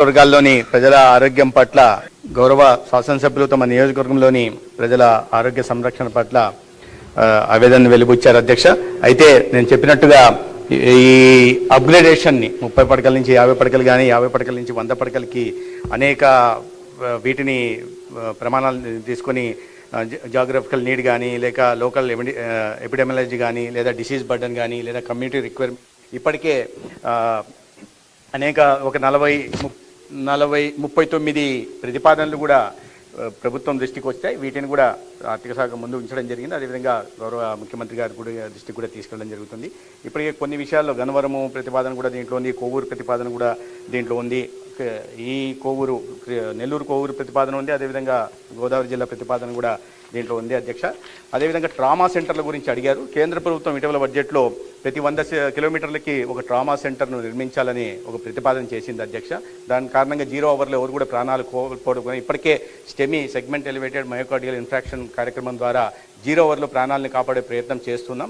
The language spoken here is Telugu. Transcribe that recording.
వర్గాల్లోని ప్రజల ఆరోగ్యం పట్ల గౌరవ శాసనసభ్యులు తమ నియోజకవర్గంలోని ప్రజల ఆరోగ్య సంరక్షణ పట్ల ఆవేదన వెలిబుచ్చారు అధ్యక్ష. అయితే నేను చెప్పినట్టుగా ఈ అప్గ్రేడేషన్ ని 30 పడకల నుంచి 50 పడకలు కానీ 50 పడకల నుంచి 100 పడకలకి అనేక వీటిని ప్రమాణాలు తీసుకొని జాగ్రఫికల్ నీడ్ కానీ లేక లోకల్ ఎపిడెమియాలజీ కానీ లేదా డిసీజ్ బర్డన్ కానీ లేదా కమ్యూనిటీ రిక్వైర్మెంట్ ఇప్పటికే అనేక ఒక 39 ప్రతిపాదనలు కూడా ప్రభుత్వం దృష్టికి వచ్చాయి. వీటిని కూడా ఆర్థిక శాఖ ముందు ఉంచడం జరిగింది. అదేవిధంగా గౌరవ ముఖ్యమంత్రి గారి కూడా దృష్టికి కూడా తీసుకెళ్ళడం జరుగుతుంది. ఇప్పటికే కొన్ని విషయాల్లో గన్నవరము ప్రతిపాదన కూడా దీంట్లో ఉంది, కోవూరు ప్రతిపాదన కూడా దీంట్లో ఉంది, ఈ కోవూరు నెల్లూరు కోవూరు ప్రతిపాదన ఉంది, అదేవిధంగా గోదావరి జిల్లా ప్రతిపాదన కూడా దీంట్లో ఉంది అధ్యక్ష. అదేవిధంగా ట్రామా సెంటర్ల గురించి అడిగారు. కేంద్ర ప్రభుత్వం ఇటీవల బడ్జెట్లో ప్రతి 100 కిలోమీటర్లకి ఒక ట్రామా సెంటర్ను నిర్మించాలని ఒక ప్రతిపాదన చేసింది అధ్యక్ష. దాని కారణంగా 0 అవర్లో ఎవరు కూడా ప్రాణాలు కోల్పోవడం, ఇప్పటికే STEMI segment elevated myocardial infarction కార్యక్రమం ద్వారా 0 అవర్లో ప్రాణాలను కాపాడే ప్రయత్నం చేస్తున్నాం.